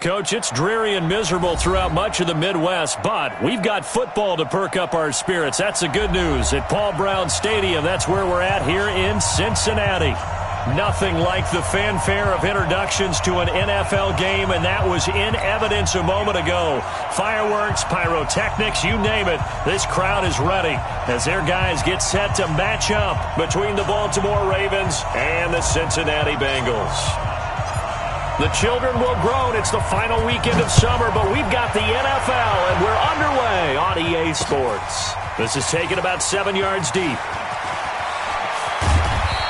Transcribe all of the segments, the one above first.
Coach, it's dreary and miserable throughout much of the Midwest, but we've got football to perk up our spirits. That's the good news. At Paul Brown Stadium, that's where we're at here in Cincinnati. Nothing like the fanfare of introductions to an NFL game, and that was in evidence a moment ago. Fireworks, pyrotechnics, you name it. This crowd is ready as their guys get set to match up between the Baltimore Ravens and the Cincinnati Bengals. The children will groan. It's the final weekend of summer, but we've got the NFL, and we're underway on EA Sports. This is taken about 7 yards deep.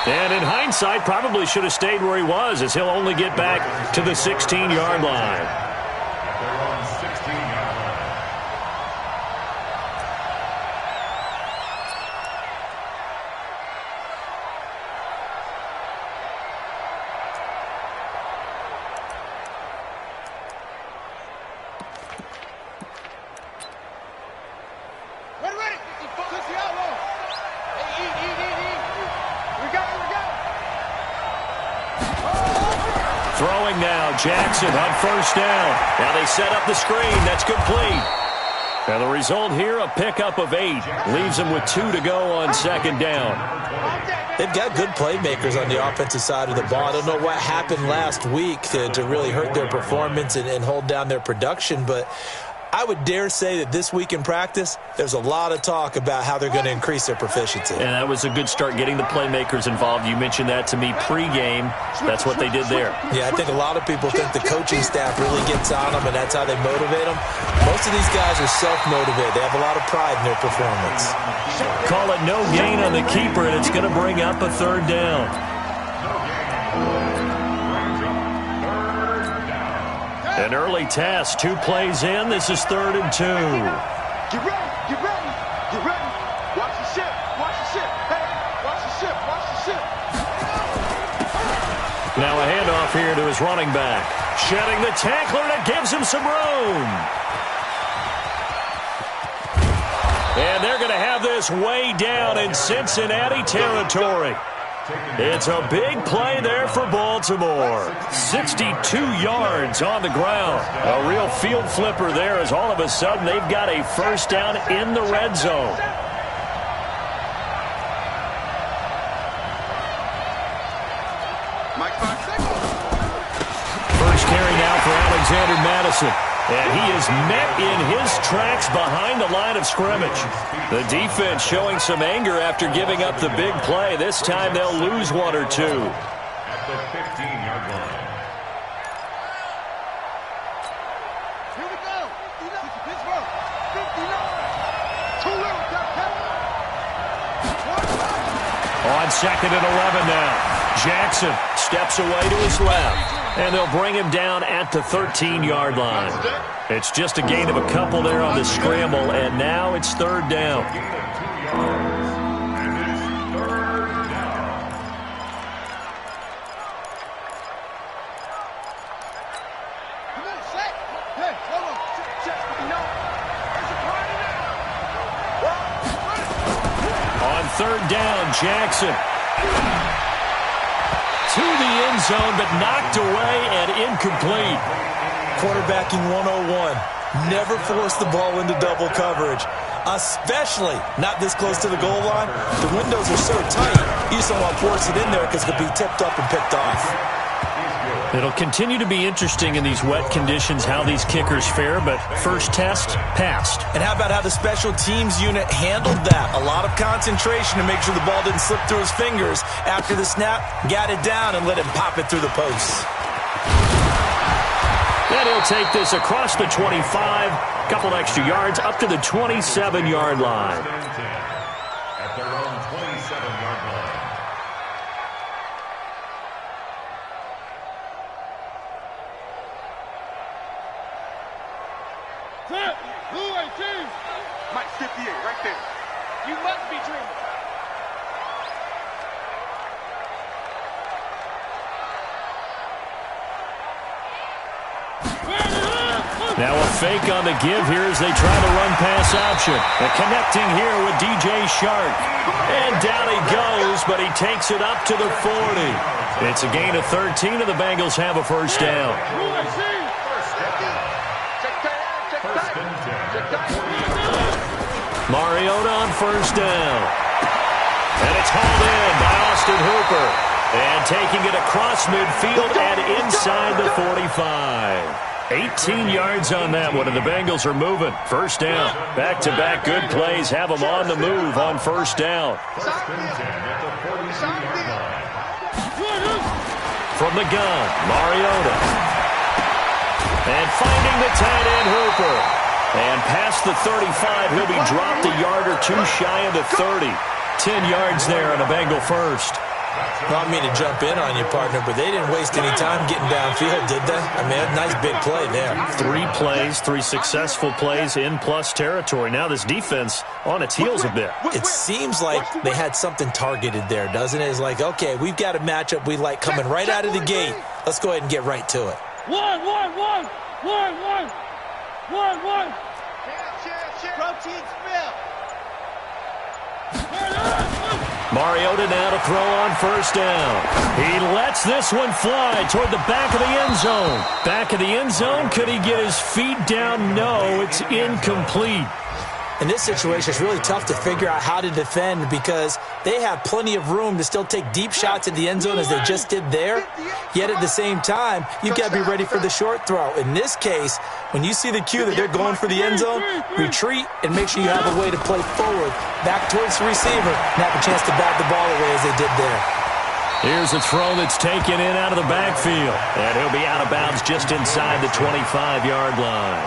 And in hindsight, probably should have stayed where he was, as he'll only get back to the 16-yard line. Throwing now, Jackson on first down. Now they set up the screen. That's complete. And the result here, a pickup of 8. Leaves them with 2 to go on second down. They've got good playmakers on the offensive side of the ball. I don't know what happened last week to really hurt their performance and hold down their production, but I would dare say that this week in practice, there's a lot of talk about how they're going to increase their proficiency. And that was a good start getting the playmakers involved. You mentioned that to me pregame. That's what they did there. Yeah, I think a lot of people think the coaching staff really gets on them, and that's how they motivate them. Most of these guys are self-motivated. They have a lot of pride in their performance. Call it no gain on the keeper, and it's going to bring up a third down. An early test, 2 plays in. This is 3rd and 2. Get ready, get ready, get ready. Watch the ship, watch the ship. Hey, watch the ship, watch the ship. Now a handoff here to his running back. Shedding the tackler, and it gives him some room. And they're going to have this way down in Cincinnati territory. It's a big play there for Baltimore. 62 yards on the ground. A real field flipper there as all of a sudden they've got a first down in the red zone. First carry now for Alexander Madison. And he is met in his tracks behind the line of scrimmage. The defense showing some anger after giving up the big play. This time they'll lose 1 or 2. At the 15-yard line. Here we go. 59. On 2nd and 11 now. Jackson steps away to his left. And they'll bring him down at the 13-yard line. It's just a gain of a couple there on the scramble, and now it's 3rd down. On 3rd down, Jackson. To the end zone, but knocked away and incomplete. Quarterbacking 101. Never force the ball into double coverage, especially not this close to the goal line. The windows are so tight, you just don't want to force it in there because it could be tipped up and picked off. It'll continue to be interesting in these wet conditions how these kickers fare, but first test, passed. And how about how the special teams unit handled that? A lot of concentration to make sure the ball didn't slip through his fingers. After the snap, got it down and let him pop it through the posts. And he'll take this across the 25, couple extra yards, up to the 27-yard line. At their own 27-yard line. Blue 18. Mike 58, right there. You must be dreaming. Now a fake on the give here as they try the run-pass option. And connecting here with DJ Shark. And down he goes, but he takes it up to the 40. It's a gain of 13, and the Bengals have a first down. Mariota on first down. And it's hauled in by Austin Hooper. And taking it across midfield and inside the 45. 18 yards on that one, and the Bengals are moving. First down. Back-to-back good plays have them on the move on first down. From the gun, Mariota. And finding the tight end, Hooper. And past the 35, he'll be dropped a yard or two shy of the 30. 10 yards there on a Bengal first. Not me to jump in on you, partner, but they didn't waste any time getting downfield, did they? I mean, a nice big play there. 3 plays, 3 successful plays in plus territory. Now this defense on its heels a bit. It seems like they had something targeted there, doesn't it? It's like, okay, we've got a matchup we like coming right out of the gate. Let's go ahead and get right to it. One. Protein spill. Mariota now to throw on first down. He lets this one fly toward the back of the end zone. Back of the end zone. Could he get his feet down? No, it's incomplete. In this situation, it's really tough to figure out how to defend because they have plenty of room to still take deep shots at the end zone as they just did there. Yet at the same time, you've got to be ready for the short throw. In this case, when you see the cue that they're going for the end zone, retreat and make sure you have a way to play forward, back towards the receiver, and have a chance to bat the ball away as they did there. Here's a throw that's taken in out of the backfield. And he'll be out of bounds just inside the 25-yard line.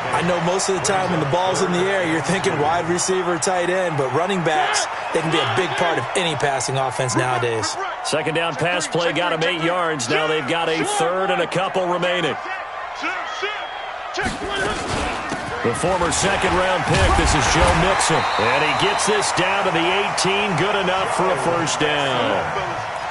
I know most of the time when the ball's in the air, you're thinking wide receiver, tight end, but running backs, they can be a big part of any passing offense nowadays. Second down pass play got him 8 yards. Now they've got a third and a couple remaining. The former second-round pick, this is Joe Mixon. And he gets this down to the 18, good enough for a first down.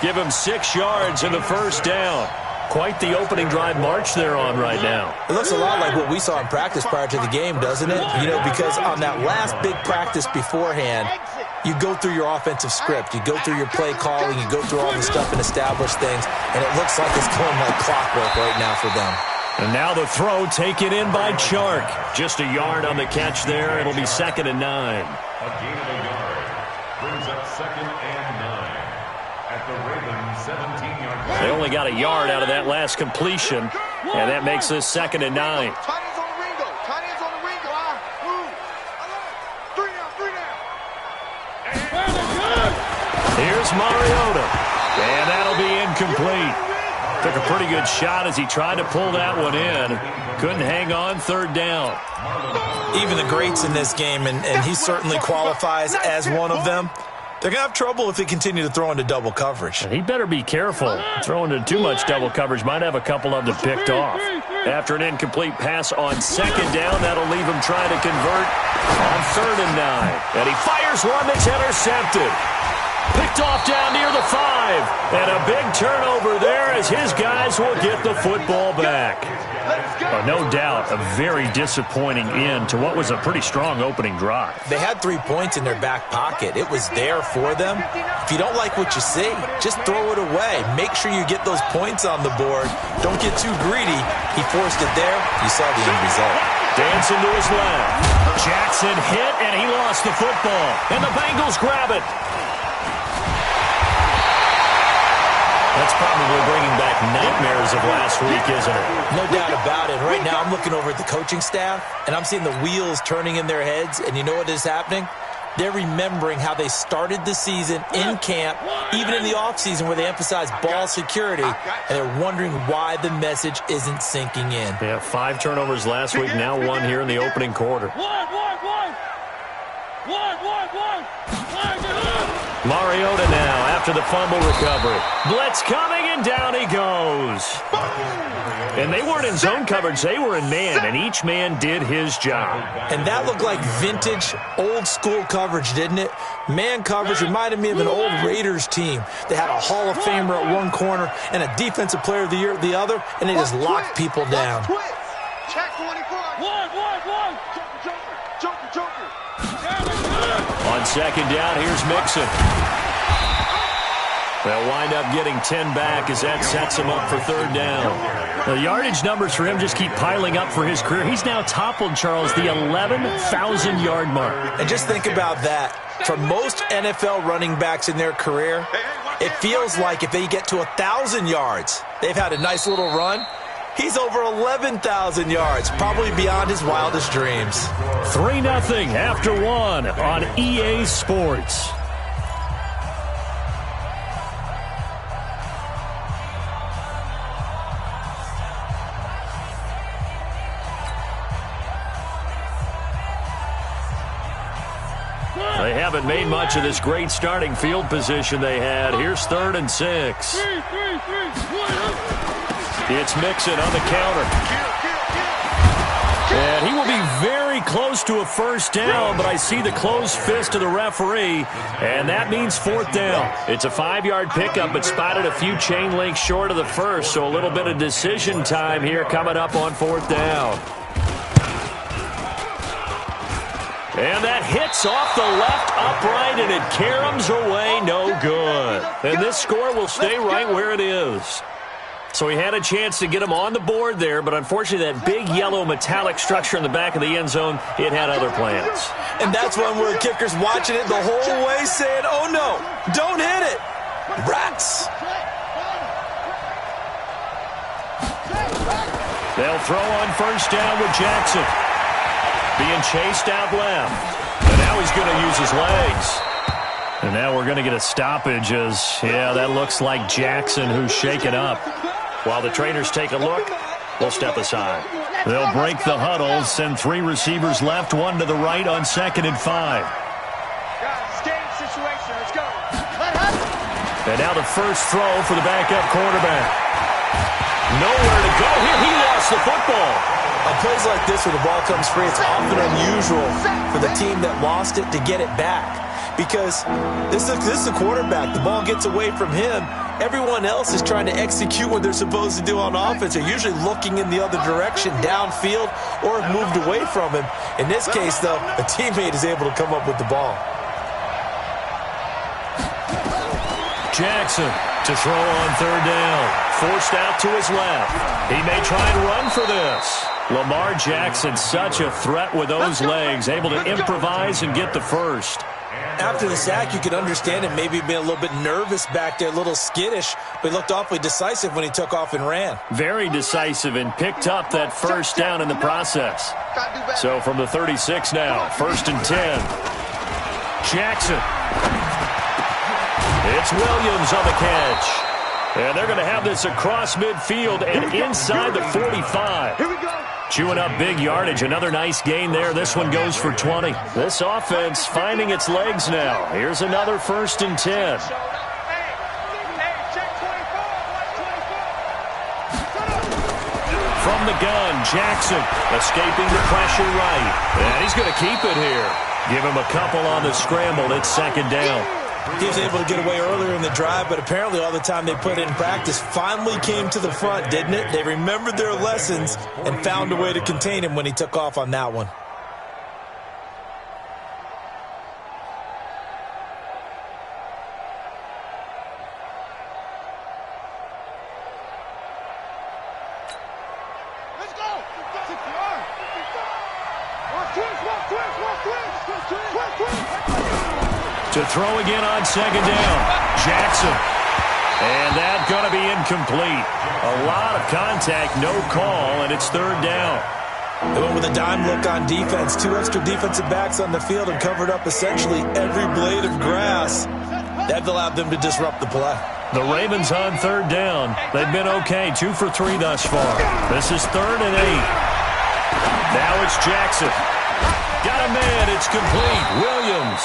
Give him 6 yards in the first down. Quite the opening drive march they're on right now. It looks a lot like what we saw in practice prior to the game, doesn't it? You know, because on that last big practice beforehand, you go through your offensive script. You go through your play calling. You go through all the stuff and establish things. And it looks like it's going like clockwork right now for them. And now the throw taken in by Chark. Just a yard on the catch there. It'll be 2nd and 9. A gain of a yard brings up 2nd and 9 at the Ravens 17-yard line. They only got a yard out of that last completion, and that makes this 2nd and 9. Tight ends on the ring, though. Tight ends on the ring, though. Move. 3 down. Here's Mariota, and that'll be incomplete. Took a pretty good shot as he tried to pull that one in. Couldn't hang on, 3rd down. Even the greats in this game, and he certainly qualifies as one of them, they're going to have trouble if they continue to throw into double coverage. And he better be careful. Throwing into too much double coverage might have a couple of them picked off. After an incomplete pass on 2nd down, that'll leave him trying to convert on 3rd and 9. And he fires one that's intercepted. Picked off down near the 5. And a big turnover there as his guys will get the football back. No doubt a very disappointing end to what was a pretty strong opening drive. They had 3 points in their back pocket. It was there for them. If you don't like what you see, just throw it away. Make sure you get those points on the board. Don't get too greedy. He forced it there. You saw the end result. Dancing to his left. Jackson hit, and he lost the football. And the Bengals grab it. That's probably bringing back nightmares of last week, isn't it? No doubt about it. Right now, I'm looking over at the coaching staff, and I'm seeing the wheels turning in their heads, and you know what is happening? They're remembering how they started the season in camp, even in the offseason where they emphasized ball security, and they're wondering why the message isn't sinking in. They have 5 turnovers last week, now 1 here in the opening quarter. Mariota now after the fumble recovery. Blitz coming, and down he goes. And they weren't in zone coverage. They were in man, and each man did his job. And that looked like vintage, old-school coverage, didn't it? Man coverage reminded me of an old Raiders team. They had a Hall of Famer at one corner and a Defensive Player of the Year at the other, and they just locked people down. Check 24. Joker. On 2nd down, here's Mixon. They'll wind up getting 10 back as that sets him up for third down. The yardage numbers for him just keep piling up for his career. He's now toppled, Charles, the 11,000-yard mark. And just think about that. For most NFL running backs in their career, it feels like if they get to 1,000 yards, they've had a nice little run. He's over 11,000 yards, probably beyond his wildest dreams. 3-0 after one on EA Sports. They haven't made much of this great starting field position they had. Here's 3rd and 6. It's Mixon on the counter. And he will be very close to a first down, but I see the closed fist of the referee, and that means 4th down. It's a 5-yard pickup, but spotted a few chain links short of the first, so a little bit of decision time here coming up on 4th down. And that hits off the left upright, and it caroms away, no good. And this score will stay right where it is. So he had a chance to get him on the board there, but unfortunately that big yellow metallic structure in the back of the end zone, it had other plans. And that's one where the kicker's watching it the whole way saying, oh no, don't hit it. Rats. They'll throw on first down with Jackson. Being chased out left. And now he's going to use his legs. And now we're going to get a stoppage as, yeah, that looks like Jackson who's shaken up. While the trainers take a look, we'll step aside. They'll break the huddle, send 3 receivers left, 1 to the right on 2nd and 5. And now the first throw for the backup quarterback. Nowhere to go here. He lost the football. On plays like this where the ball comes free, it's often unusual for the team that lost it to get it back. Because this is the quarterback. The ball gets away from him. Everyone else is trying to execute what they're supposed to do on offense. They're usually looking in the other direction, downfield, or have moved away from him. In this case, though, a teammate is able to come up with the ball. Jackson to throw on 3rd down. Forced out to his left. He may try and run for this. Lamar Jackson, such a threat with those legs, able to improvise and get the first. After the sack, you could understand him maybe being a little bit nervous back there, a little skittish, but he looked awfully decisive when he took off and ran. Very decisive and picked up that first down in the process. So from the 36 now, 1st and 10. Jackson. It's Williams on the catch. And they're going to have this across midfield and inside the 45. Here we go. Chewing up big yardage. Another nice gain there. This one goes for 20. This offense finding its legs now. Here's another 1st and 10. From the gun, Jackson escaping the pressure right. And he's going to keep it here. Give him a couple on the scramble. It's 2nd down. He was able to get away earlier in the drive, but apparently all the time they put in practice finally came to the front, didn't it? They remembered their lessons and found a way to contain him when he took off on that one. Let's go. To throw again on 2nd down. Jackson. And that's going to be incomplete. A lot of contact, no call, and it's 3rd down. They went with a dime look on defense. 2 extra defensive backs on the field and covered up essentially every blade of grass. That allowed them to disrupt the play. The Ravens on 3rd down. They've been okay, 2 for 3 thus far. This is 3rd and 8. Now it's Jackson. Got a man, it's complete. Williams.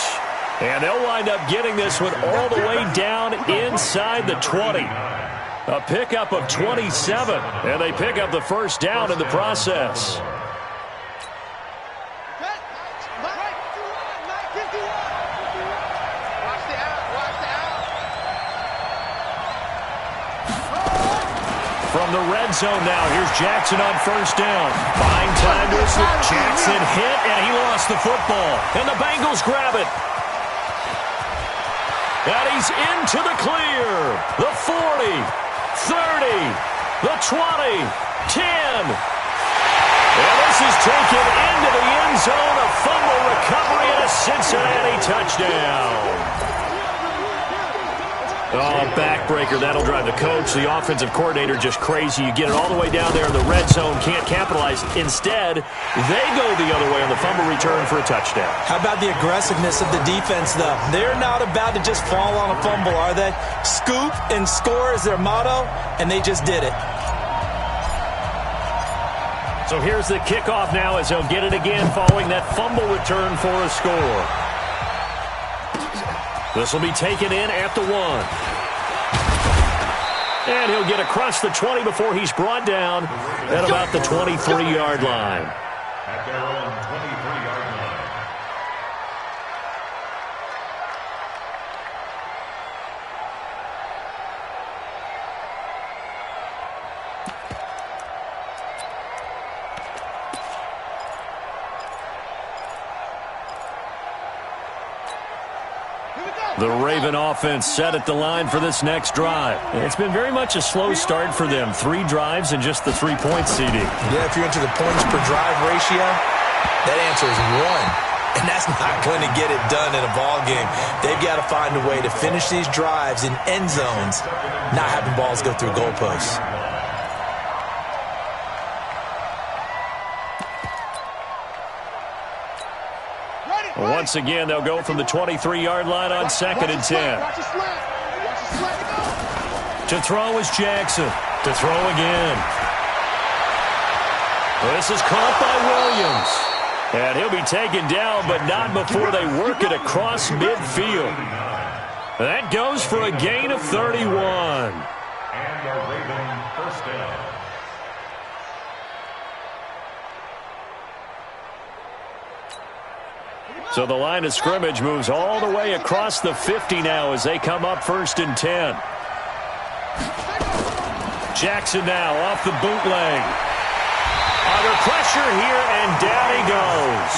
And they'll wind up getting this one all the way down inside the 20. A pickup of 27, and they pick up the first down in the process. From the red zone now, here's Jackson on first down. Fine time to slip. Jackson hit, and he lost the football. And the Bengals grab it. And he's into the clear. The 40, 30, the 20, 10. And this is taken into the end zone. A fumble recovery and a Cincinnati touchdown. Oh, backbreaker. That'll drive the coach, the offensive coordinator, just crazy. You get it all the way down there in the red zone, can't capitalize. Instead, they go the other way on the fumble return for a touchdown. How about the aggressiveness of the defense, though? They're not about to just fall on a fumble, are they? Scoop and score is their motto, and they just did it. So here's the kickoff now as he'll get it again following that fumble return for a score. This will be taken in at the 1. And he'll get across the 20 before he's brought down at about the 23-yard line. At their own 23-yard line. The Raven offense set at the line for this next drive. It's been very much a slow start for them. 3 drives and just the 3-point CD. Yeah, if you're into the points per drive ratio, that answer is 1. And that's not going to get it done in a ball game. They've got to find a way to finish these drives in end zones, not having balls go through goalposts. Once again, they'll go from the 23-yard line on 2nd and 10. To throw is Jackson. To throw again. This is caught by Williams. And he'll be taken down, but not before they work it across midfield. That goes for a gain of 31. And a Raven first down. So the line of scrimmage moves all the way across the 50 now as they come up 1st and 10. Jackson now off the bootleg. Under pressure here, and down he goes.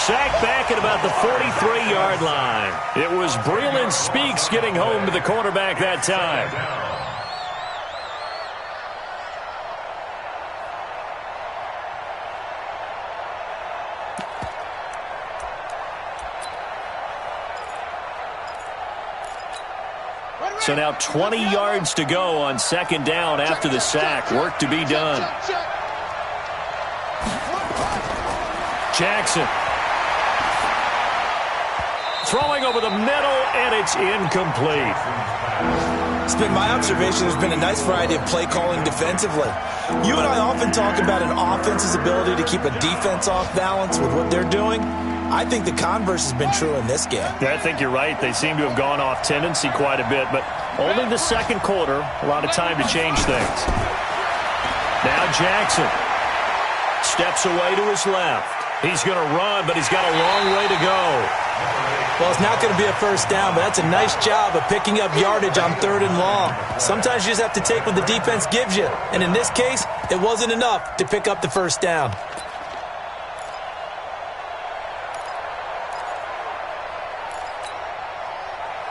Sacked back at about the 43-yard line. It was Breland Speaks getting home to the quarterback that time. So now 20 yards to go on 2nd down after the sack. Work to be done. Jackson. Throwing over the middle, and it's incomplete. It's been my observation there's been a nice variety of play calling defensively. You and I often talk about an offense's ability to keep a defense off balance with what they're doing. I think the converse has been true in this game. Yeah, I think you're right. They seem to have gone off tendency quite a bit, but only the 2nd quarter, a lot of time to change things. Now Jackson steps away to his left. He's going to run, but he's got a long way to go. Well, it's not going to be a first down, but that's a nice job of picking up yardage on 3rd and long. Sometimes you just have to take what the defense gives you, and in this case, it wasn't enough to pick up the first down.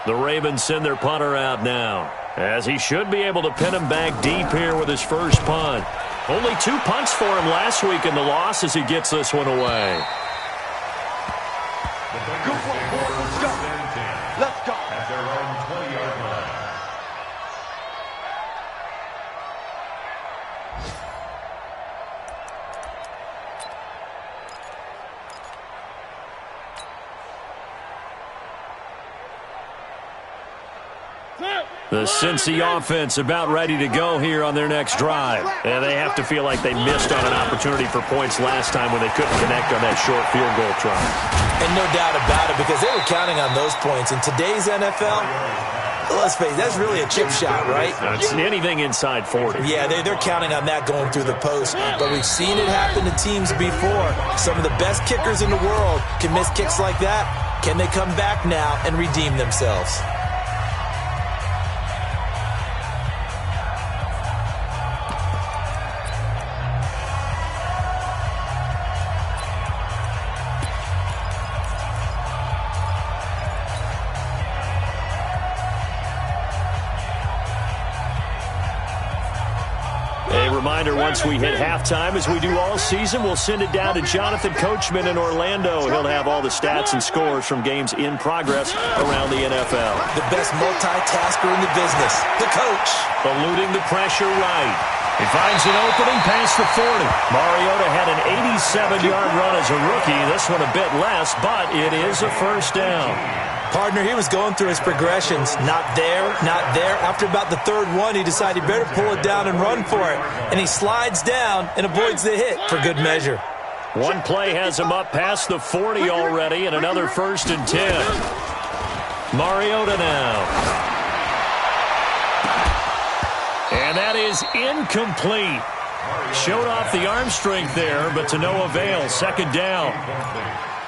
The Ravens send their punter out now, as he should be able to pin him back deep here with his first punt. Only 2 punts for him last week in the loss as he gets this one away. Let's go. At their own 20-yard line. The Cincy offense about ready to go here on their next drive. And they have to feel like they missed on an opportunity for points last time when they couldn't connect on that short field goal try. And no doubt about it, because they were counting on those points. In today's NFL, let's face it, that's really a chip shot, right? It's anything inside 40. Yeah, they're counting on that going through the post. But we've seen it happen to teams before. Some of the best kickers in the world can miss kicks like that. Can they come back now and redeem themselves? reminder once we hit halftime, as we do all season, we'll send it down to Jonathan Coachman in Orlando. He'll have all the stats and scores from games in progress around the NFL. The best multitasker in the business, the coach. Eluding the pressure right. He finds an opening past the 40. Mariota had an 87-yard run as a rookie. This one a bit less, but it is a first down. Partner, he was going through his progressions. Not there, not there. After about the third one, he decided he better pull it down and run for it. And he slides down and avoids the hit for good measure. One play has him up past the 40 already, and another 1st and 10. Mariota now. And that is incomplete. Showed off the arm strength there, but to no avail. 2nd down.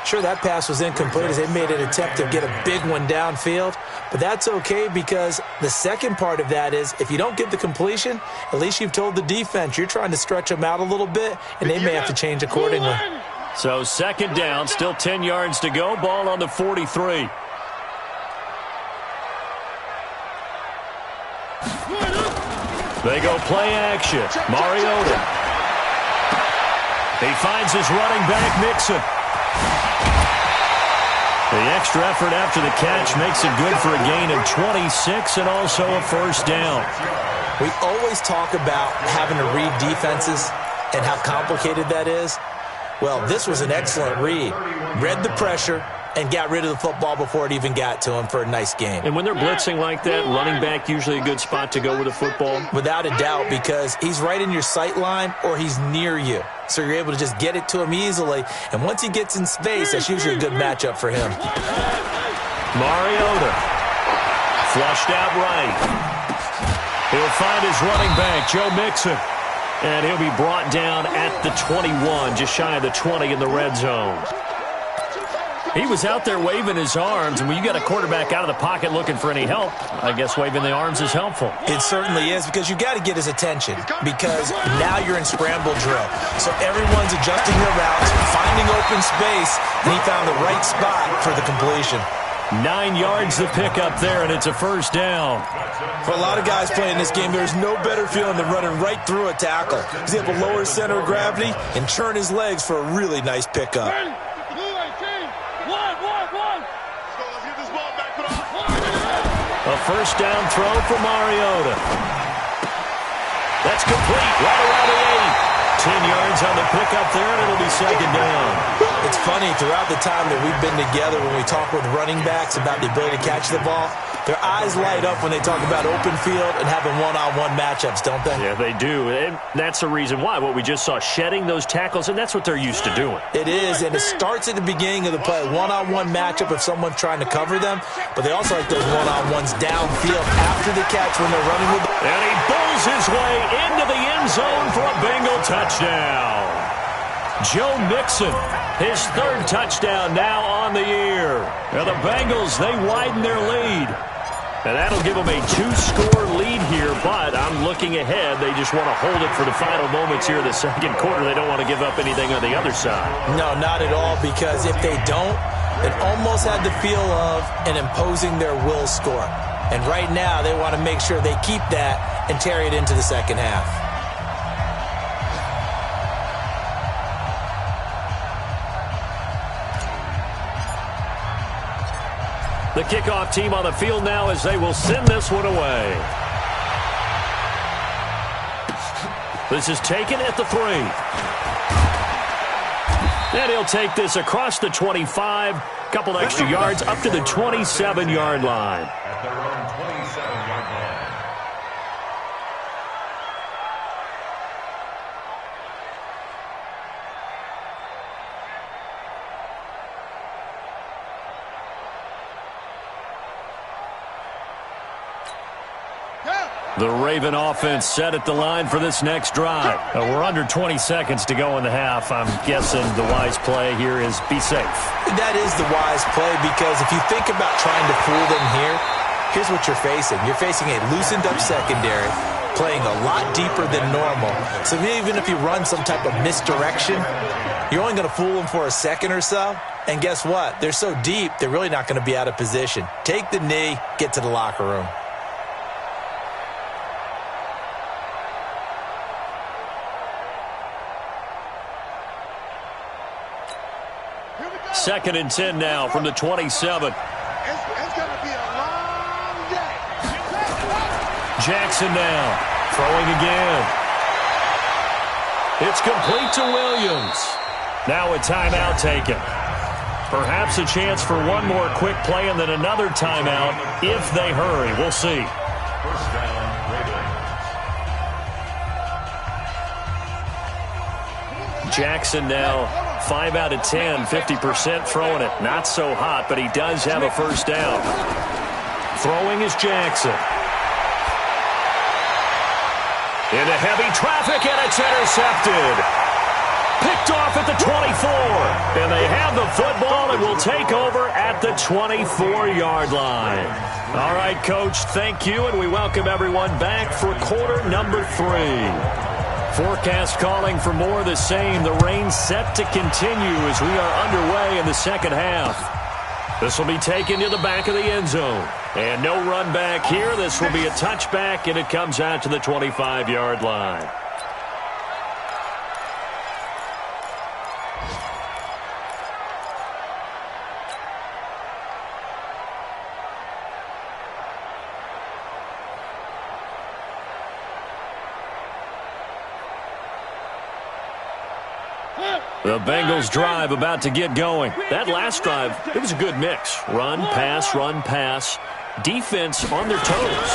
Sure, that pass was incomplete as they made an attempt to get a big one downfield. But that's okay because the second part of that is if you don't get the completion, at least you've told the defense you're trying to stretch them out a little bit, and they may have to change accordingly. So 2nd down, still 10 yards to go. Ball on the 43. They go play action. Mariota. He finds his running back, Mixon. The extra effort after the catch makes it good for a gain of 26 and also a 1st down. We always talk about having to read defenses and how complicated that is. Well, this was an excellent read. Read the pressure and got rid of the football before it even got to him for a nice game. And when they're blitzing like that, running back usually a good spot to go with the football? Without a doubt, because he's right in your sight line or he's near you. So you're able to just get it to him easily. And once he gets in space, that's usually a good matchup for him. Mariota. Flushed out right. He'll find his running back, Joe Mixon. And he'll be brought down at the 21, just shy of the 20 in the red zone. He was out there waving his arms, and when you got a quarterback out of the pocket looking for any help, I guess waving the arms is helpful. It certainly is, because you got to get his attention, because now you're in scramble drill. So everyone's adjusting their routes, finding open space, and he found the right spot for the completion. 9 yards to pick up there, and it's a 1st down. For a lot of guys playing this game, there's no better feeling than running right through a tackle. He's able to lower his center of gravity and turn his legs for a really nice pickup. A 1st down throw for Mariota. That's complete right around the 8. 10 yards on the pickup there, and it'll be 2nd down. It's funny, throughout the time that we've been together, when we talk with running backs about the ability to catch the ball, their eyes light up when they talk about open field and having one-on-one matchups, don't they? Yeah, they do. And that's the reason why. What we just saw, shedding those tackles, and that's what they're used to doing. It is, and it starts at the beginning of the play. One-on-one matchup if someone's trying to cover them, but they also like those one-on-ones downfield after the catch when they're running with. And he bulls his way into the end zone for a Bengal touchdown. Joe Mixon, his 3rd touchdown now on the year. Now the Bengals, they widen their lead. And that'll give them a 2-score lead here, but I'm looking ahead. They just want to hold it for the final moments here in the 2nd quarter. They don't want to give up anything on the other side. No, not at all, because if they don't, it almost had the feel of an imposing their will score. And right now, they want to make sure they keep that and carry it into the 2nd half. The kickoff team on the field now as they will send this one away. This is taken at the 3. And he'll take this across the 25. Couple extra yards up to the 27-yard line. At their own 27-yard line. The Raven offense set at the line for this next drive. We're under 20 seconds to go in the half. I'm guessing the wise play here is be safe. That is the wise play, because if you think about trying to fool them here, here's what you're facing. You're facing a loosened up secondary, playing a lot deeper than normal. So even if you run some type of misdirection, you're only going to fool them for a second or so. And guess what? They're so deep, they're really not going to be out of position. Take the knee, get to the locker room. 2nd and 10 now from the 27. It's going to be a long day. Jackson now throwing again. It's complete to Williams. Now a timeout taken. Perhaps a chance for one more quick play and then another timeout if they hurry. We'll see. First down, Ravens. Jackson now 5 out of 10, 50% throwing it. Not so hot, but he does have a first down. Throwing is Jackson. Into heavy traffic, and it's intercepted. Picked off at the 24. And they have the football and will take over at the 24-yard line. All right, Coach, thank you, and we welcome everyone back for quarter number 3. Forecast calling for more of the same. The rain set to continue as we are underway in the second half. This will be taken to the back of the end zone. And no run back here. This will be a touchback, and it comes out to the 25-yard line. The Bengals drive about to get going. That last drive, it was a good mix. Run, pass. Defense on their toes.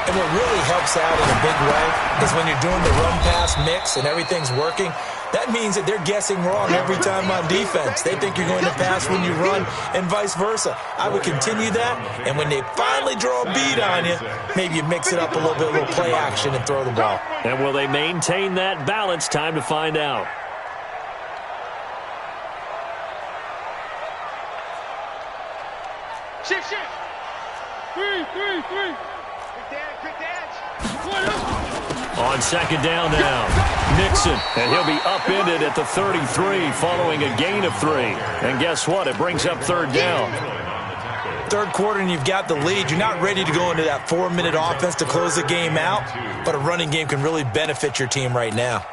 And what really helps out in a big way is when you're doing the run-pass mix and everything's working, that means that they're guessing wrong every time on defense. They think you're going to pass when you run and vice versa. I would continue that, and when they finally draw a beat on you, maybe you mix it up a little bit, a little play action and throw the ball. And will they maintain that balance? Time to find out. Shift. 3. Quick dance. On second down now, Nixon, and he'll be upended at the 33 following a gain of 3. And guess what? It brings up third down. Third quarter and you've got the lead. You're not ready to go into that 4-minute offense to close the game out, but a running game can really benefit your team right now.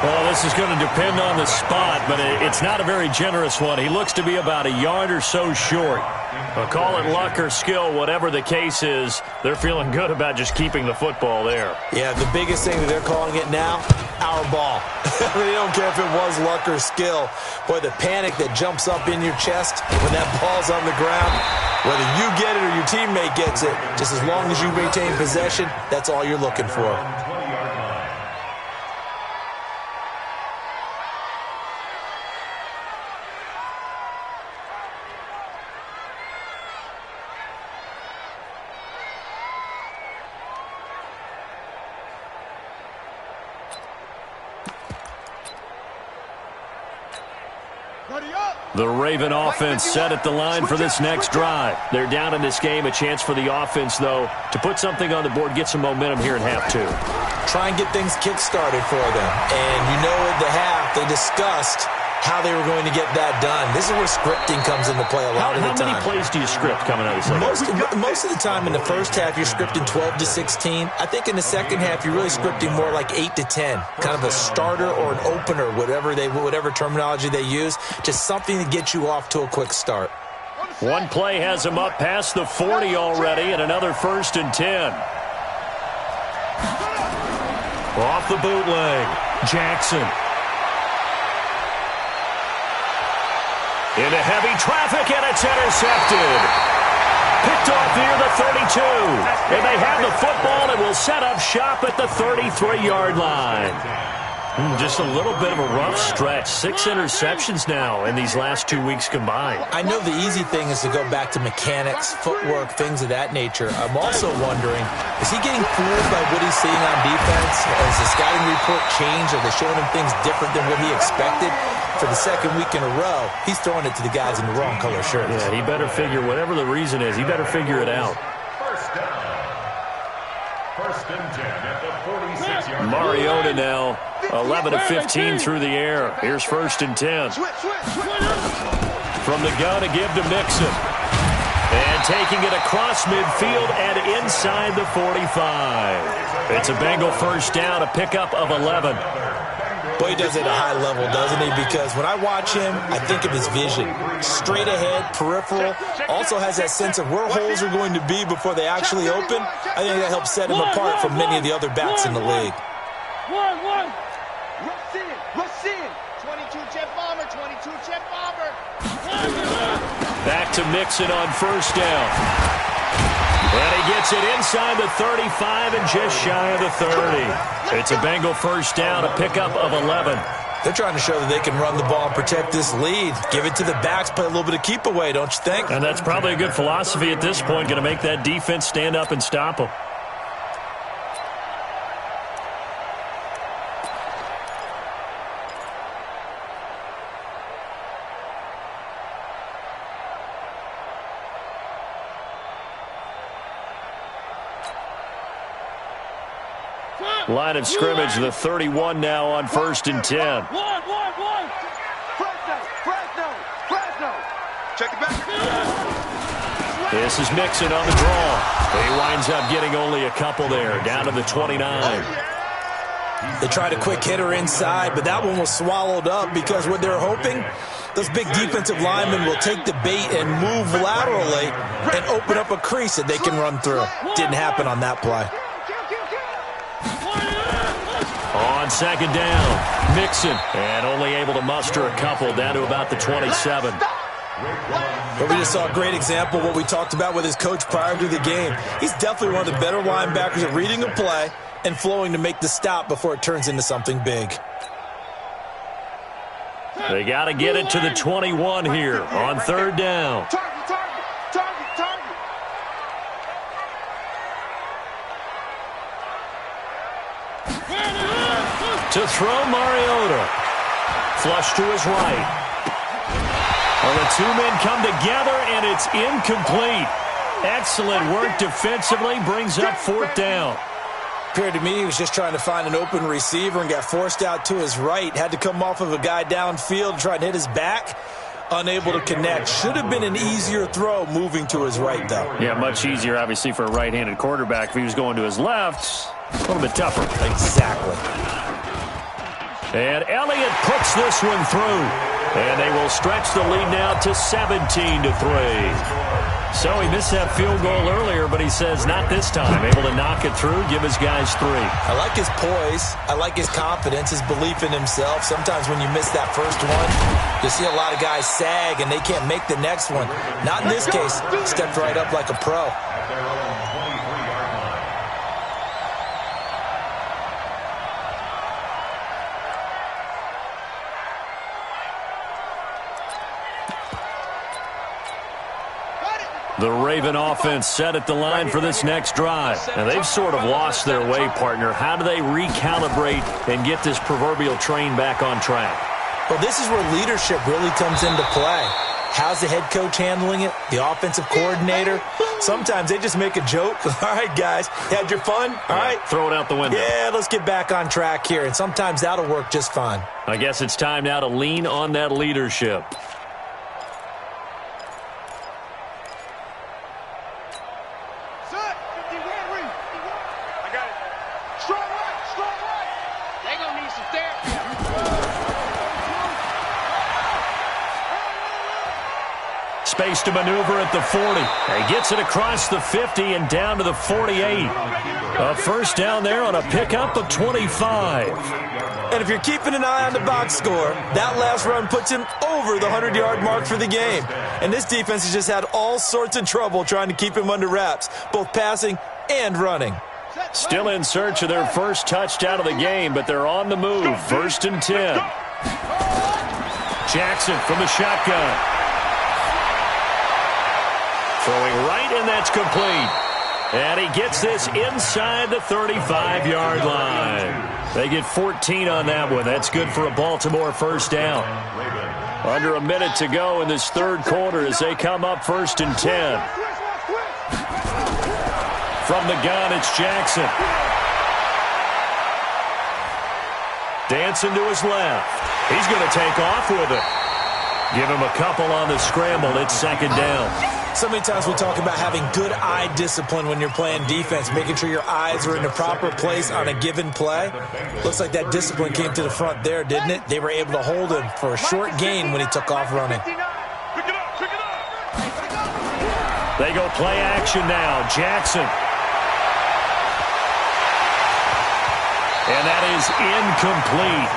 Well, this is going to depend on the spot, but it's not a very generous one. He looks to be about a yard or so short. Call it luck or skill, whatever the case is, they're feeling good about just keeping the football there. Yeah, the biggest thing that they're calling it now, our ball. They don't care if it was luck or skill. Boy, the panic that jumps up in your chest when that ball's on the ground, whether you get it or your teammate gets it, just as long as you maintain possession, that's all you're looking for. The Raven offense set at the line for this next drive. They're down in this game. A chance for the offense, though, to put something on the board, get some momentum here in half 2. Try and get things kick-started for them. And you know at the half, they discussed how they were going to get that done. This is where scripting comes into play a lot of the time. How many plays do you script coming out of this? Most of the time in the first half, you're scripting 12 to 16. I think in the second half, you're really scripting more like 8 to 10. Kind of a starter or an opener, whatever terminology they use. Just something to get you off to a quick start. One play has him up past the 40 already, and another 1st and 10. Off the bootleg, Jackson. Into heavy traffic, and it's intercepted. Picked off near the 32. And they have the football and will set up shop at the 33-yard line. Just a little bit of a rough stretch. 6 interceptions now in these last 2 weeks combined. I know the easy thing is to go back to mechanics, footwork, things of that nature. I'm also wondering, is he getting fooled by what he's seeing on defense? Has the scouting report changed? Are they showing him things different than what he expected? For the second week in a row, he's throwing it to the guys in the wrong color shirts. Yeah, he better figure, whatever the reason is, he better figure it out. First down. First and 10 at the 46-yard line. Mariota now 11 of 15 through the air. Here's first and 10. From the gun to give to Mixon. And taking it across midfield and inside the 45. It's a Bengal first down, a pickup of 11. Boy, he does it at a high level, doesn't he? Because when I watch him, I think of his vision. Straight ahead, peripheral. Also has that sense of where holes are going to be before they actually open. I think that helps set him apart from many of the other backs in the league. Rush in. 22 jet bomber, 22 jet bomber. Back to Mixon on first down. And he gets it inside the 35 and just shy of the 30. It's a Bengal first down, a pickup of 11. They're trying to show that they can run the ball and protect this lead. Give it to the backs, play a little bit of keep away, don't you think? And that's probably a good philosophy at this point, going to make that defense stand up and stop them. Line of scrimmage, the 31 now on first and 10. Fresno. Check the back. This is Mixon on the draw. He winds up getting only a couple there, down to the 29. They tried a quick hitter inside, but that one was swallowed up because what they're hoping, those big defensive linemen will take the bait and move laterally and open up a crease that they can run through. Didn't happen on that play. On second down, Mixon, and only able to muster a couple down to about the 27. But we just saw a great example of what we talked about with his coach prior to the game. He's definitely one of the better linebackers at reading a play and flowing to make the stop before it turns into something big. They got to get it to the 21 here on third down. Target. To throw, Mariota. Flush to his right. Well, the two men come together, and it's incomplete. Excellent work defensively, brings up fourth down. Appeared to me he was just trying to find an open receiver and got forced out to his right. Had to come off of a guy downfield to try and hit his back. Unable to connect. Should have been an easier throw moving to his right, though. Yeah, much easier, obviously, for a right-handed quarterback. If he was going to his left, a little bit tougher. Exactly. And Elliott puts this one through. And they will stretch the lead now to 17-3. So he missed that field goal earlier, but he says not this time. Able to knock it through, give his guys 3. I like his poise. I like his confidence, his belief in himself. Sometimes when you miss that first one, you see a lot of guys sag and they can't make the next one. Not in this case. Stepped right up like a pro. The Raven offense set at the line for this next drive. And they've sort of lost their way, partner. How do they recalibrate and get this proverbial train back on track? Well, this is where leadership really comes into play. How's the head coach handling it? The offensive coordinator? Sometimes they just make a joke. All right, guys, had your fun? All right. Throw it out the window. Yeah, let's get back on track here. And sometimes that'll work just fine. I guess it's time now to lean on that leadership. Space to maneuver at the 40. He gets it across the 50 and down to the 48. A first down there on a pickup of 25. And if you're keeping an eye on the box score, that last run puts him over the 100-yard mark for the game. And this defense has just had all sorts of trouble trying to keep him under wraps, both passing and running. Still in search of their first touchdown of the game, but they're on the move. First and 10. Jackson from the shotgun. Throwing right, and that's complete. And he gets this inside the 35-yard line. They get 14 on that one. That's good for a Baltimore first down. Under a minute to go in this third quarter as they come up first and 10. From the gun, it's Jackson. Dancing to his left. He's going to take off with it. Give him a couple on the scramble. It's second down. So many times we talk about having good eye discipline when you're playing defense, making sure your eyes are in the proper place on a given play. Looks like that discipline came to the front there, didn't it? They were able to hold him for a short gain when he took off running. They go play action now. Jackson. And that is incomplete.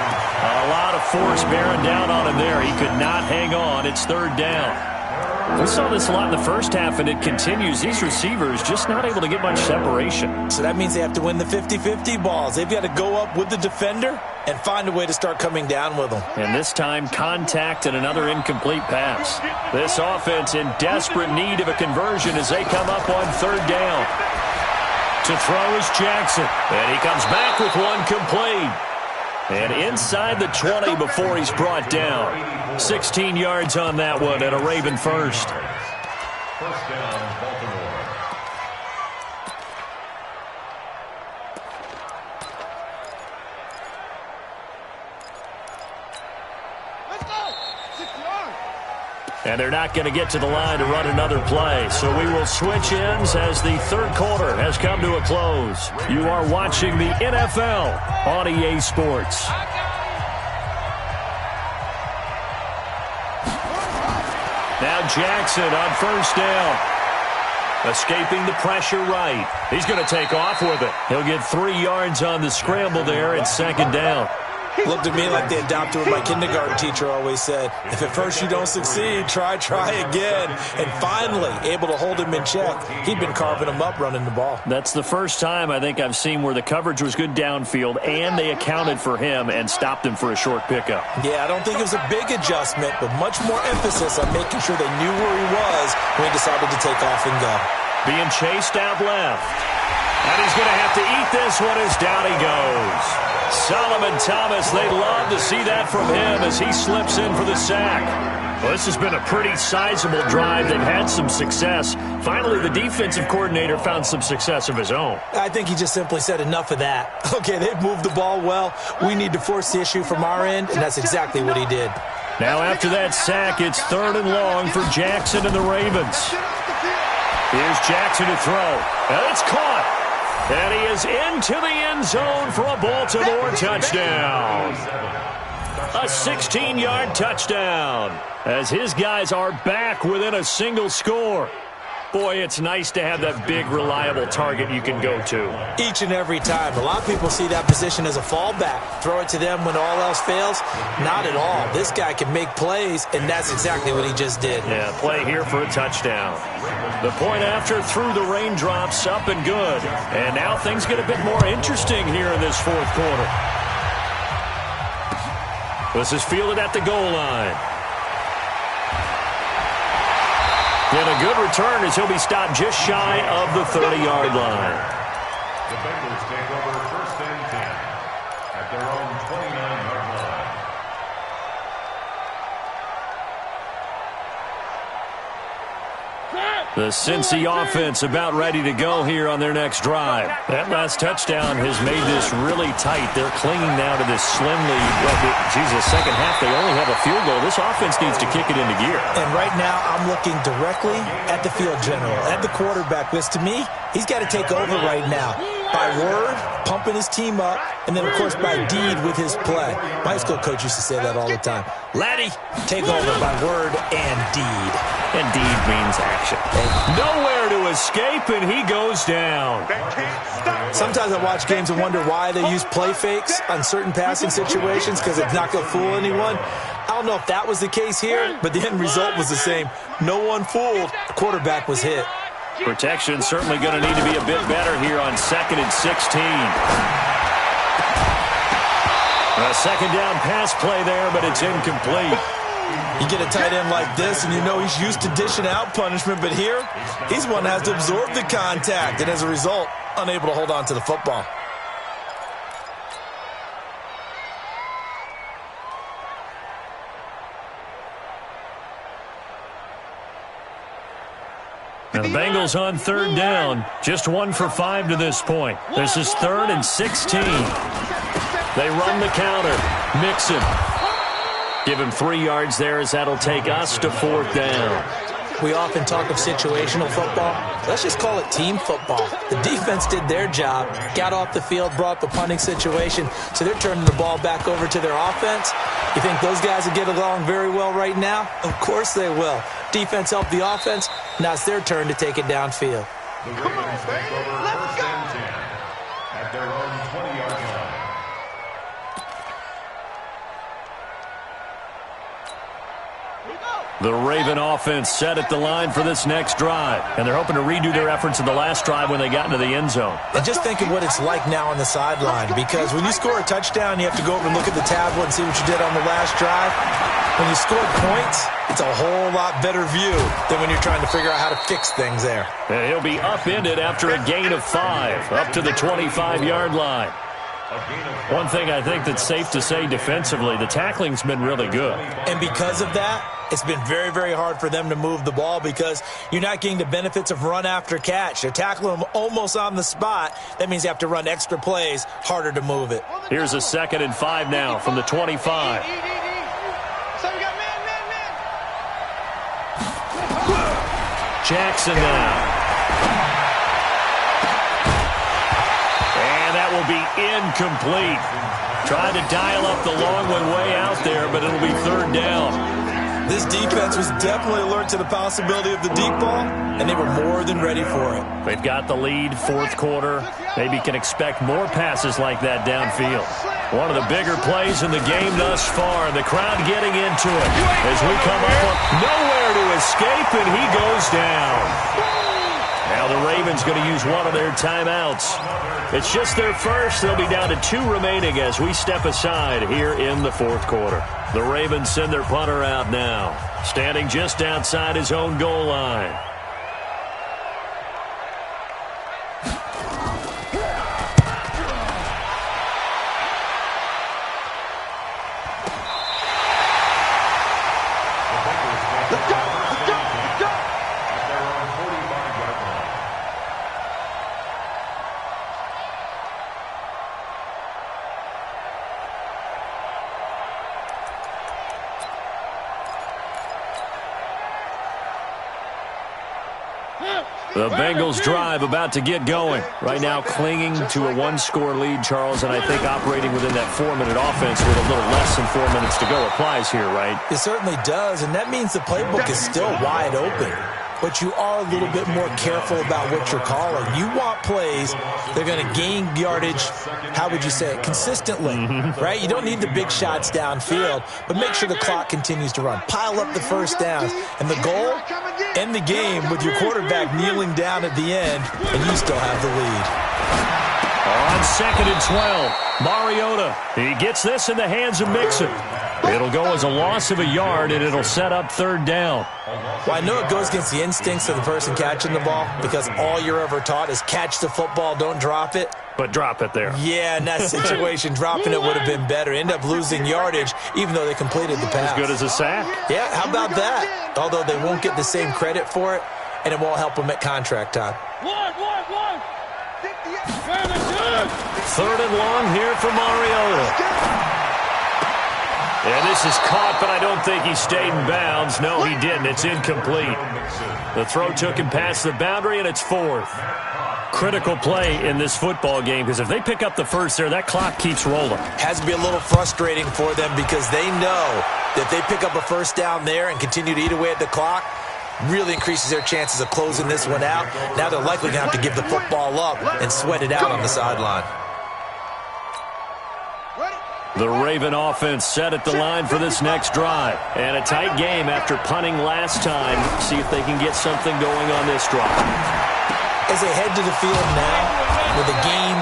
A lot of force bearing down on him there. He could not hang on. It's third down. We saw this a lot in the first half, and it continues. These receivers just not able to get much separation. So that means they have to win the 50-50 balls. They've got to go up with the defender and find a way to start coming down with them. And this time, contact and another incomplete pass. This offense in desperate need of a conversion as they come up on third down. To throw is Jackson. And he comes back with one complete. And inside the 20 before he's brought down. 16 yards on that one and a Raven first. First down, Baltimore. Let's go. 6 yards. And they're not going to get to the line to run another play. So we will switch ends as the third quarter has come to a close. You are watching the NFL on EA Sports. Now Jackson on first down. Escaping the pressure right. He's going to take off with it. He'll get 3 yards on the scramble there at second down. Looked at me like the adopter what my kindergarten teacher always said. If at first you don't succeed, try again. And finally, able to hold him in check. He'd been carving him up running the ball. That's the first time I think I've seen where the coverage was good downfield and they accounted for him and stopped him for a short pickup. Yeah, I don't think it was a big adjustment, but much more emphasis on making sure they knew where he was when he decided to take off and go. Being chased out left. And he's going to have to eat this one as down he goes. Solomon Thomas, they'd love to see that from him as he slips in for the sack. Well, this has been a pretty sizable drive. They've had some success. Finally, the defensive coordinator found some success of his own. I think he just simply said enough of that. Okay, they've moved the ball well. We need to force the issue from our end, and that's exactly what he did. Now after that sack, it's third and long for Jackson and the Ravens. Here's Jackson to throw. And it's caught. And he is into the end zone for a Baltimore touchdown. A 16-yard touchdown as his guys are back within a single score. Boy, it's nice to have that big, reliable target you can go to. Each and every time. A lot of people see that position as a fallback. Throw it to them when all else fails. Not at all. This guy can make plays, and that's exactly what he just did. Yeah, play here for a touchdown. The point after through the raindrops, up and good. And now things get a bit more interesting here in this fourth quarter. This is fielded at the goal line. And a good return as he'll be stopped just shy of the 30-yard line. The Bengals take over first and 10 at their own 29-yard line. The Cincy offense about ready to go here on their next drive. That last touchdown has made this really tight. They're clinging now to this slim lead. Second half, they only have a field goal. This offense needs to kick it into gear. And right now, I'm looking directly at the field general, at the quarterback, because to me, he's got to take over right now. By word, pumping his team up, and then, of course, by deed with his play. My high school coach used to say that all the time. Laddie, take over by word and deed. And deed means action. Nowhere to escape, and he goes down. Sometimes I watch games and wonder why they use play fakes on certain passing situations because it's not going to fool anyone. I don't know if that was the case here, but the end result was the same. No one fooled. The quarterback was hit. Protection certainly going to need to be a bit better here on 2nd and 16. A second down pass play there, but it's incomplete. You get a tight end like this, and you know he's used to dishing out punishment, but here, he's one that has to absorb the contact, and as a result, unable to hold on to the football. Now the Bengals on third down. Just 1 for 5 to this point. This is 3rd and 16. They run the counter. Mixon. Give him 3 yards there as that'll take us to 4th down. We often talk of situational football. Let's just call it team football. The defense did their job, got off the field, brought the punting situation, so they're turning the ball back over to their offense. You think those guys will get along very well right now? Of course they will. Defense helped the offense. Now it's their turn to take it downfield. The Ravens take over 1st and 10 at their own 20-yard line. The Raven offense set at the line for this next drive. And they're hoping to redo their efforts in the last drive when they got into the end zone. And just think of what it's like now on the sideline, because when you score a touchdown, you have to go over and look at the tablet and see what you did on the last drive. When you score points, it's a whole lot better view than when you're trying to figure out how to fix things there. And he'll be upended after a gain of 5, up to the 25-yard line. One thing I think that's safe to say defensively, the tackling's been really good. And because of that, it's been very, very hard for them to move the ball because you're not getting the benefits of run after catch. They're tackling them almost on the spot. That means you have to run extra plays, harder to move it. Here's a 2nd and 5 now from the 25. Jackson now. And that will be incomplete. Tried to dial up the long one way out there, but it'll be 3rd down. This defense was definitely alert to the possibility of the deep ball, and they were more than ready for it. They've got the lead, 4th quarter. Maybe can expect more passes like that downfield. One of the bigger plays in the game thus far. The crowd getting into it as we come up on nowhere to escape, and he goes down. Now the Ravens going to use one of their timeouts. It's just their first. They'll be down to 2 remaining as we step aside here in the 4th quarter. The Ravens send their punter out now, standing just outside his own goal line. The Bengals drive about to get going. Right now clinging to a 1-score lead, Charles, and I think operating within that 4-minute offense with a little less than 4 minutes to go applies here, right? It certainly does, and that means the playbook is still wide open. But you are a little bit more careful about what you're calling. You want plays they're going to gain yardage, how would you say it, consistently, right? You don't need the big shots downfield, but make sure the clock continues to run. Pile up the first downs. And the goal, end the game with your quarterback kneeling down at the end, and you still have the lead. On 2nd and 12, Mariota. He gets this in the hands of Mixon. It'll go as a loss of a yard, and it'll set up 3rd down. Well, I know it goes against the instincts of the person catching the ball because all you're ever taught is catch the football, don't drop it. But drop it there. Yeah, in that situation, dropping it would have been better. End up losing yardage, even though they completed the pass. As good as a sack. Yeah, how about that? Although they won't get the same credit for it, and it won't help them at contract time. 3rd and long here for Mariota. And this is caught, but I don't think he stayed in bounds. No, he didn't. It's incomplete. The throw took him past the boundary, and it's 4th. Critical play in this football game, because if they pick up the first there, that clock keeps rolling. Has to be a little frustrating for them because they know that if they pick up a first down there and continue to eat away at the clock, really increases their chances of closing this one out. Now they're likely going to have to give the football up and sweat it out on the sideline. The Raven offense set at the line for this next drive. And a tight game after punting last time. See if they can get something going on this drive. As they head to the field now, with the game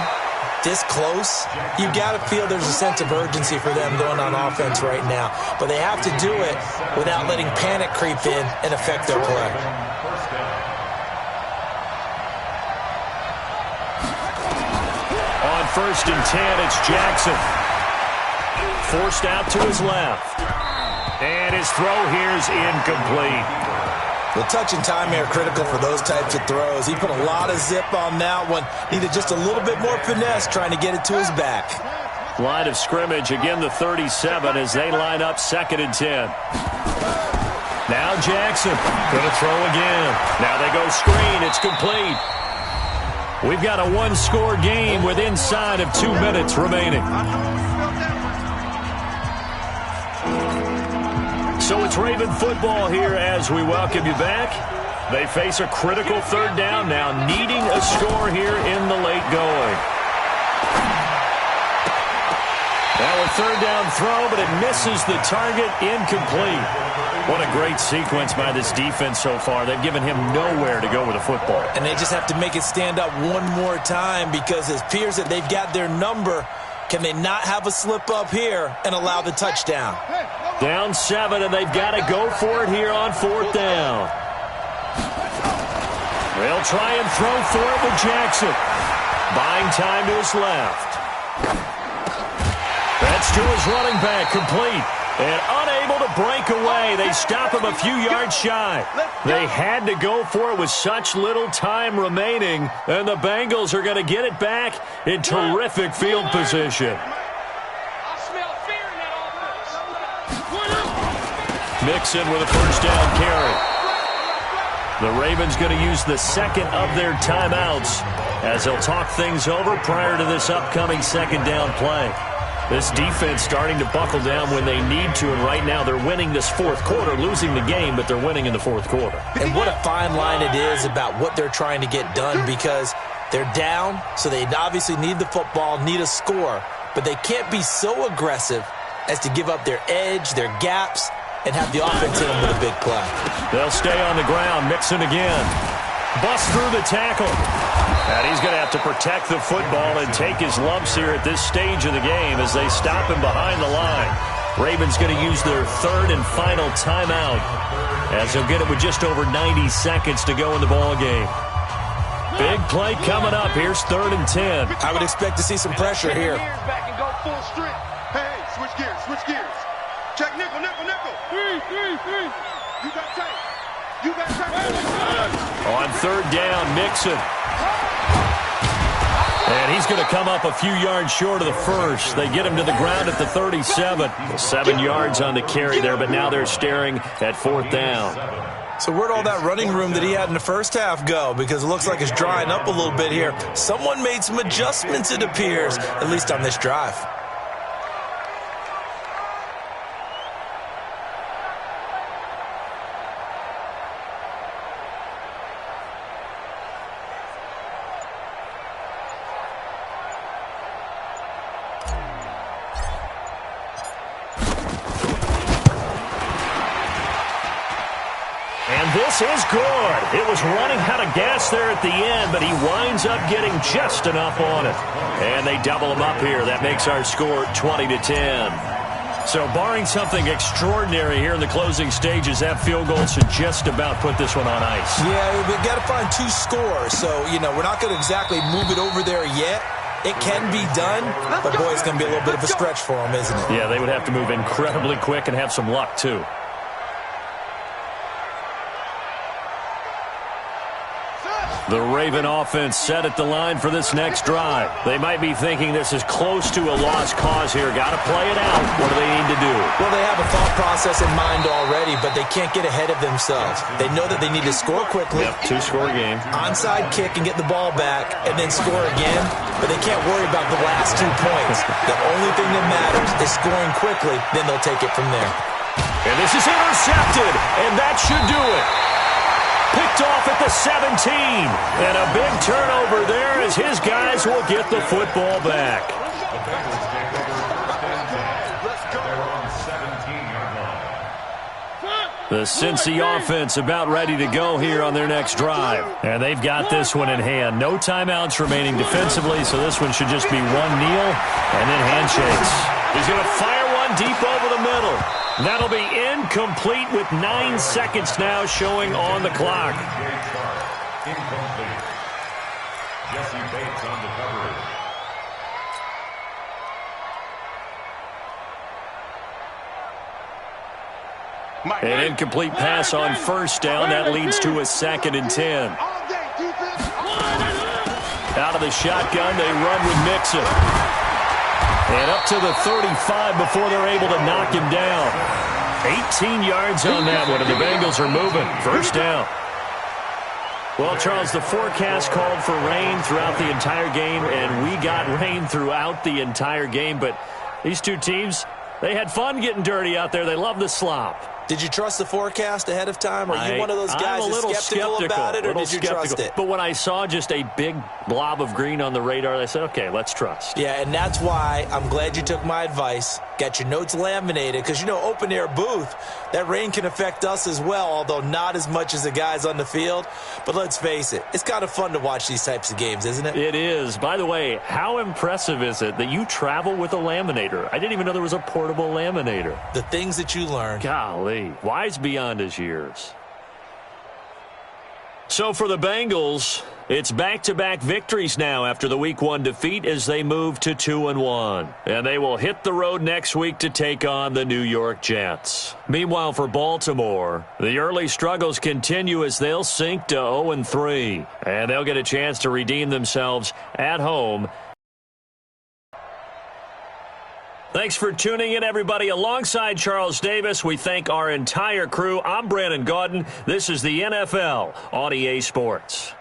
this close, you've got to feel there's a sense of urgency for them going on offense right now. But they have to do it without letting panic creep in and affect their play. On 1st and 10, it's Jackson. Forced out to his left. And his throw here's incomplete. The touch and time are critical for those types of throws. He put a lot of zip on that one. Needed just a little bit more finesse trying to get it to his back. Line of scrimmage, again the 37 as they line up 2nd and 10. Now Jackson going to throw again. Now they go screen. It's complete. We've got a one-score game with inside of 2 minutes remaining. So it's Raven football here as we welcome you back. They face a critical 3rd down now, needing a score here in the late going. Now a 3rd down throw, but it misses the target, incomplete. What a great sequence by this defense so far. They've given him nowhere to go with the football. And they just have to make it stand up one more time because it appears that they've got their number. Can they not have a slip up here and allow the touchdown? Down 7, and they've got to go for it here on 4th down. They'll try and throw for it with Jackson. Buying time to his left. That's to his running back, complete. And unable to break away. They stop him a few yards shy. They had to go for it with such little time remaining. And the Bengals are going to get it back in terrific field position. Mixon with a 1st down carry. The Ravens going to use the 2nd of their timeouts as they'll talk things over prior to this upcoming 2nd down play. This defense starting to buckle down when they need to, and right now they're winning this 4th quarter, losing the game, but they're winning in the 4th quarter. And what a fine line it is about what they're trying to get done because they're down, so they obviously need the football, need a score, but they can't be so aggressive as to give up their edge, their gaps, and have the offense hit them with a big play. They'll stay on the ground. Mixon again. Bust through the tackle. And he's going to have to protect the football and take his lumps here at this stage of the game as they stop him behind the line. Ravens going to use their 3rd and final timeout as they'll get it with just over 90 seconds to go in the ball game. Big play coming up. Here's 3rd and 10. I would expect to see some pressure here. Hey, switch gears, switch gears. Check nickel, nickel, nickel. Three. You got tight. You got tight. On 3rd down, Mixon. And he's going to come up a few yards short of the 1st. They get him to the ground at the 37. 7 yards on the carry there, but now they're staring at 4th down. So where'd all that running room that he had in the first half go? Because it looks like it's drying up a little bit here. Someone made some adjustments, it appears, at least on this drive. This is good. It was running out of gas there at the end, but he winds up getting just enough on it. And they double him up here. That makes our score 20-10. So barring something extraordinary here in the closing stages, that field goal should just about put this one on ice. Yeah, we've got to find 2 scores. So, we're not going to exactly move it over there yet. It can be done, but boy, it's going to be a little bit of a stretch for them, isn't it? Yeah, they would have to move incredibly quick and have some luck, too. The Raven offense set at the line for this next drive. They might be thinking this is close to a lost cause here. Got to play it out. What do they need to do? Well, they have a thought process in mind already, but they can't get ahead of themselves. They know that they need to score quickly. Yep, 2-score game. Onside kick and get the ball back and then score again, but they can't worry about the last 2 points. The only thing that matters is scoring quickly, then they'll take it from there. And this is intercepted, and that should do it. Picked off at the 17. And a big turnover there as his guys will get the football back. The Cincy offense about ready to go here on their next drive. And they've got this one in hand. No timeouts remaining defensively, so this one should just be one kneel and then handshakes. He's going to fire one deep over the middle. That'll be incomplete with 9 seconds now showing on the clock. Incomplete. Jesse Bates on the coverage. An incomplete pass on first down. That leads to a 2nd and 10. Out of the shotgun, they run with Mixon. And up to the 35 before they're able to knock him down. 18 yards on that one, and the Bengals are moving. First down. Well, Charles, the forecast called for rain throughout the entire game, and we got rain throughout the entire game. But these two teams, they had fun getting dirty out there. They love the slop. Did you trust the forecast ahead of time? Are you one of those guys that's skeptical about it, or did you trust it? But when I saw just a big blob of green on the radar, I said, okay, let's trust. Yeah, and that's why I'm glad you took my advice. Got your notes laminated, because, open-air booth, that rain can affect us as well, although not as much as the guys on the field. But let's face it, it's kind of fun to watch these types of games, isn't it? It is. By the way, how impressive is it that you travel with a laminator? I didn't even know there was a portable laminator. The things that you learn. Golly, wise beyond his years. So for the Bengals, it's back-to-back victories now after the Week 1 defeat as they move to 2-1. And they will hit the road next week to take on the New York Jets. Meanwhile, for Baltimore, the early struggles continue as they'll sink to 0-3. And they'll get a chance to redeem themselves at home. Thanks for tuning in, everybody. Alongside Charles Davis, we thank our entire crew. I'm Brandon Gaudin. This is the NFL on EA Sports.